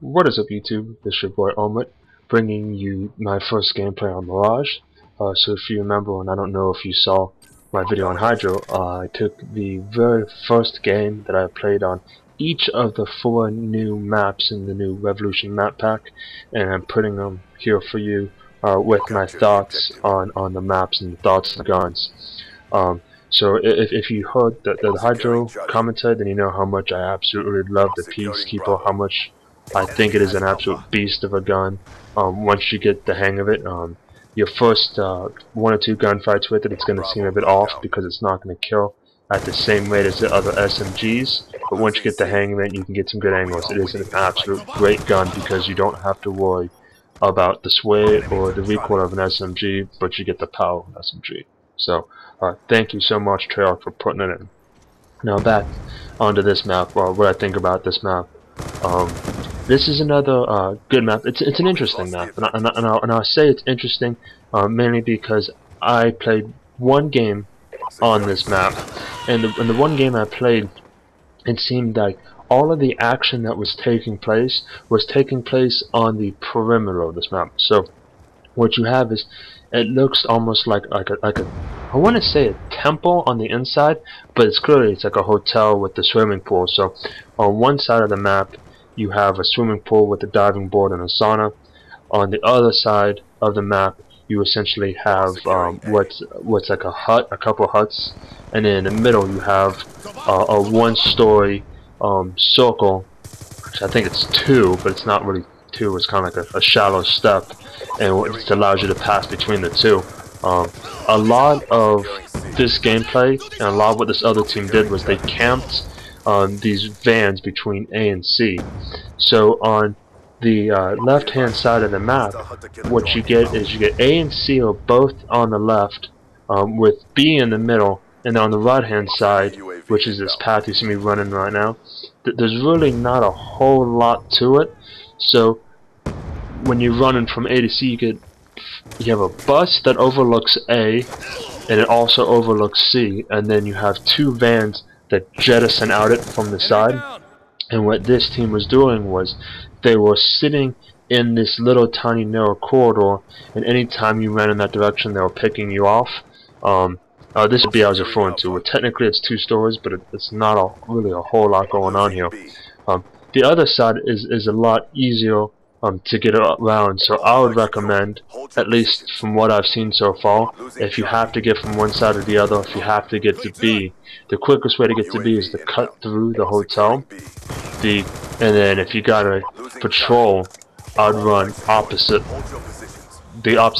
What is up, YouTube? This is your boy Armaret, bringing you my first gameplay on Mirage. So if you remember, and I don't know if you saw my video on Hydro, I took the very first game that I played on each of the 4 new maps in the new Revolution map pack, and I'm putting them here for you with my thoughts on the maps and the thoughts on the guns. So if you heard the Hydro commented, then you know how much I absolutely love the Peacekeeper, how much I think it is an absolute beast of a gun. Once you get the hang of it, your first 1 or 2 gunfights with it, it's going to seem a bit off because it's not going to kill at the same rate as the other SMGs. But once you get the hang of it, you can get some good angles. It is an absolute great gun because you don't have to worry about the sway or the recoil of an SMG, but you get the power of an SMG. So, thank you so much, Treyarch, for putting it in. Now back onto this map, or what I think about this map. This is another good map. It's an interesting map, and I'll say it's interesting mainly because I played 1 game on this map, and the 1 game I played, it seemed like all of the action that was taking place on the perimeter of this map. So what you have is, it looks almost like a I want to say a temple on the inside, but it's like a hotel with the swimming pool. So on one side of the map you have a swimming pool with a diving board and a sauna. On the other side of the map you essentially have what's like a hut, a couple huts, and then in the middle you have a 1-story circle, which I think it's 2, but it's not really 2, it's kind of like a shallow step, and it just allows you to pass between the 2. A lot of this gameplay and a lot of what this other team did was they camped these vans between A and C. So on the left hand side of the map, what you get is you get A and C are both on the left, with B in the middle, and on the right hand side, which is this path you see me running right now, there's really not a whole lot to it. So when you're running from A to C, you have a bus that overlooks A, and it also overlooks C, and then you have 2 vans that jettison out it from the side. And what this team was doing was they were sitting in this little tiny narrow corridor, and anytime you ran in that direction they were picking you off. This would be I was referring to. Technically it's 2 stories, but it's not really a whole lot going on here. The other side is a lot easier to get around, so I would recommend, at least from what I've seen so far, if you have to get from one side to the other, if you have to get to B, the quickest way to get to B is to cut through the hotel. And then if you gotta patrol, I'd run the opposite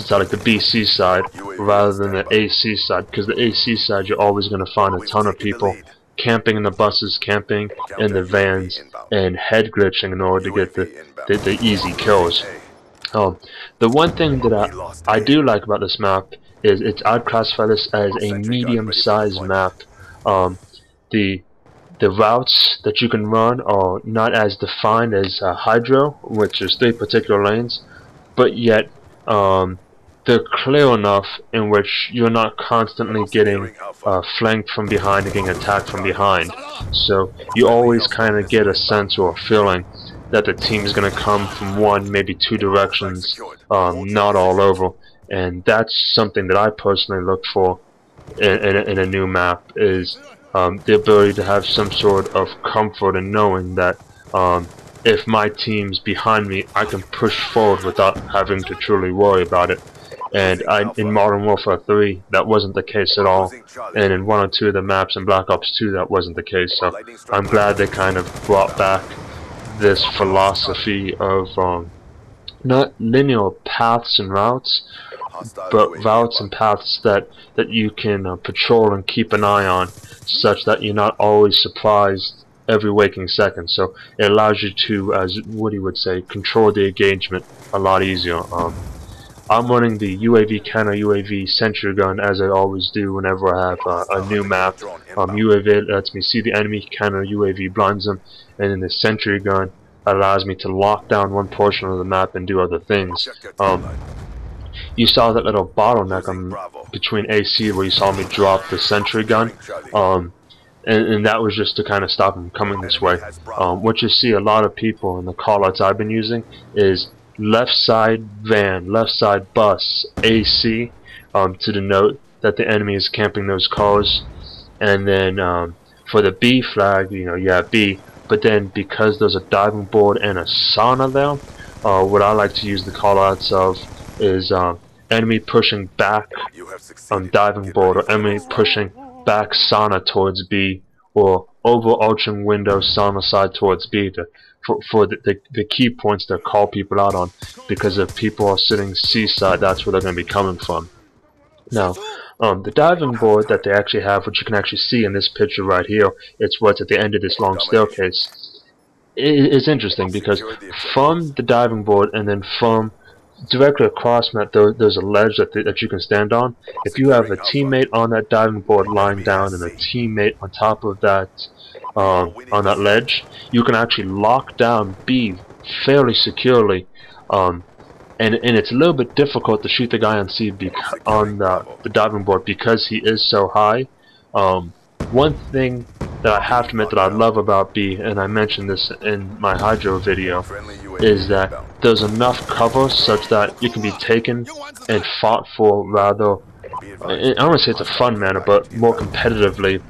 side, like the BC side, rather than the AC side, because the AC side you're always going to find a ton of people camping in the buses, camping in the vans, and head glitching in order to get the easy kills. The one thing that I do like about this map is I'd classify this as a medium-sized map. The routes that you can run are not as defined as Hydro, which is 3 particular lanes, but yet they're clear enough in which you're not constantly getting flanked from behind and getting attacked from behind. So you always kind of get a sense or a feeling that the team is going to come from 1, maybe 2 directions, not all over. And that's something that I personally look for in a new map, is the ability to have some sort of comfort in knowing that if my team's behind me, I can push forward without having to truly worry about it. And in Modern Warfare 3, that wasn't the case at all. And in 1 or 2 of the maps in BlackOps 2, that wasn't the case. So I'm glad they kind of brought back this philosophy of not linear paths and routes, but routes and paths that you can patrol and keep an eye on, such that you're not always surprised every waking second. So it allows you to, as Woody would say, control the engagement a lot easier. I'm running the UAV counter UAV sentry gun, as I always do whenever I have a new map. UAV lets me see the enemy, counter UAV blinds them, and then the sentry gun allows me to lock down one portion of the map and do other things. You saw that little bottleneck between AC where you saw me drop the sentry gun. and that was just to kind of stop them coming this way. What you see a lot of people in the callouts I've been using is left side van, left side bus, AC, to denote that the enemy is camping those cars. And then for the B flag, you know, yeah, B, but then because there's a diving board and a sauna there, what I like to use the callouts of is enemy pushing back diving board, or enemy pushing back sauna towards B, or overarching window sauna side towards B, for the key points to call people out on, because if people are sitting seaside, that's where they're going to be coming from. Now, the diving board that they actually have, which you can actually see in this picture right here, it's what's at the end of this long staircase. It's interesting because from the diving board and then from directly across from that, there's a ledge that you can stand on. If you have a teammate on that diving board lying down and a teammate on top of that on that ledge, you can actually lock down B fairly securely. And it's a little bit difficult to shoot the guy on C on the diving board because he is so high. One thing that I have to admit that I love about B, and I mentioned this in my Hydro video, is that there's enough cover such that you can be taken and fought for rather, I don't want to say it's a fun manner, but more competitively,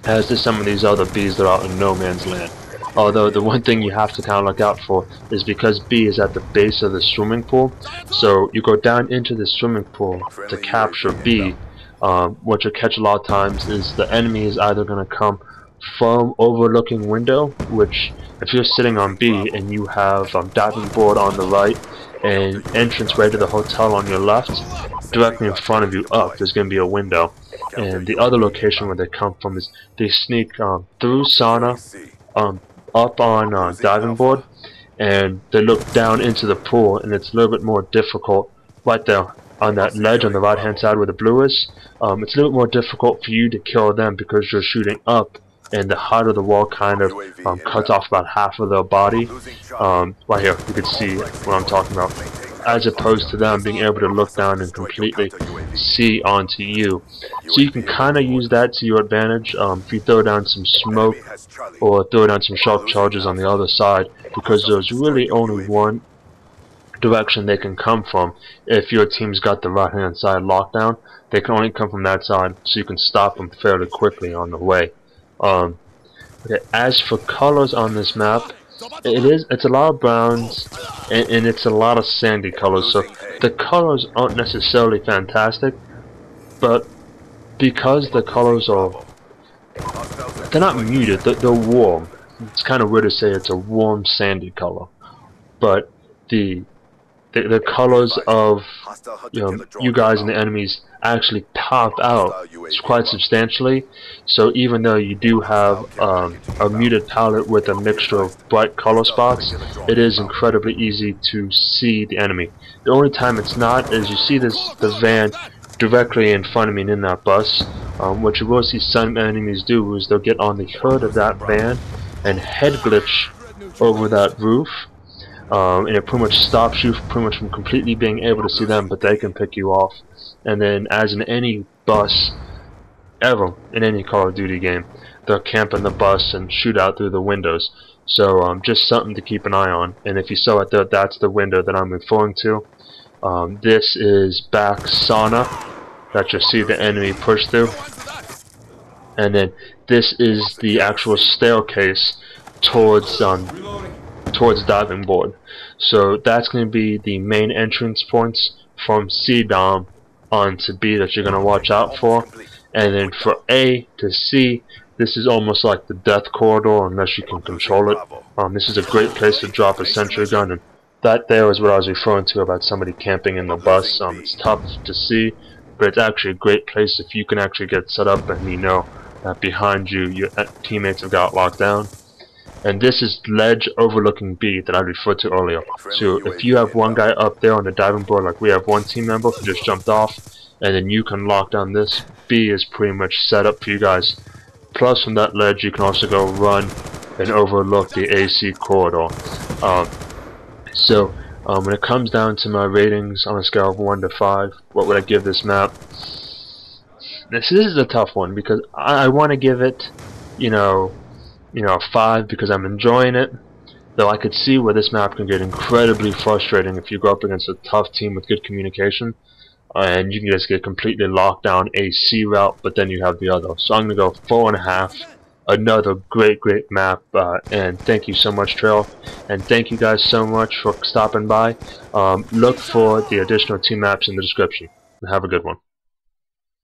as to some of these other Bs that are out in no man's land. Although the one thing you have to kind of look out for is because B is at the base of the swimming pool, so you go down into the swimming pool to capture B. What you'll catch a lot of times is the enemy is either going to come from overlooking window, which if you're sitting on B and you have diving board on the right and entrance way to the hotel on your left, directly in front of you up there's going to be a window. And the other location where they come from is they sneak through sauna, up on diving board, and they look down into the pool, and it's a little bit more difficult right there on that ledge on the right hand side where the blue is. It's a little bit more difficult for you to kill them because you're shooting up, and the height of the wall kind of cuts off about half of their body. Right here you can see what I'm talking about, as opposed to them being able to look down and completely see onto you. So you can kind of use that to your advantage if you throw down some smoke or throw down some sharp charges on the other side, because there's really only one direction they can come from. If your team's got the right hand side locked down, they can only come from that side, so you can stop them fairly quickly on the way. Okay, as for colors on this map, it's a lot of browns and it's a lot of sandy colors, so the colors aren't necessarily fantastic, but because the colors are, they're not muted, they're warm. It's kind of weird to say it's a warm sandy color, but the colors of you guys and the enemies actually pop out quite substantially. So even though you do have a muted palette with a mixture of bright color spots, it is incredibly easy to see the enemy. The only time it's not is you see the van directly in front of me and in that bus. What you will see some enemies do is they'll get on the hood of that van and head glitch over that roof. And it pretty much stops you pretty much from completely being able to see them, but they can pick you off. And then, as in any bus ever in any Call of Duty game, they'll camp in the bus and shoot out through the windows. So just something to keep an eye on. And if you saw it there, that's the window that I'm referring to. This is back sauna that you'll see the enemy push through. And then this is the actual staircase towards diving board. So that's going to be the main entrance points from C dom onto B that you're going to watch out for. And then for A to C, this is almost like the death corridor unless you can control it. This is a great place to drop a sentry gun, and that there is what I was referring to about somebody camping in the bus. It's tough to see, but it's actually a great place if you can actually get set up and you know that behind you your teammates have got locked down. And this is ledge overlooking B that I referred to earlier. So if you have one guy up there on the diving board, like we have one team member who just jumped off, and then you can lock down this, B is pretty much set up for you guys. Plus from that ledge you can also go run and overlook the AC corridor. So when it comes down to my ratings on a scale of 1 to 5, what would I give this map? This is a tough one because I want to give it 5 because I'm enjoying it. Though I could see where this map can get incredibly frustrating if you go up against a tough team with good communication, and you can just get completely locked down a C route, but then you have the other. So I'm gonna go 4.5. Another great map, and thank you so much, Trail, and thank you guys so much for stopping by. Look for the additional 2 maps in the description. Have a good one.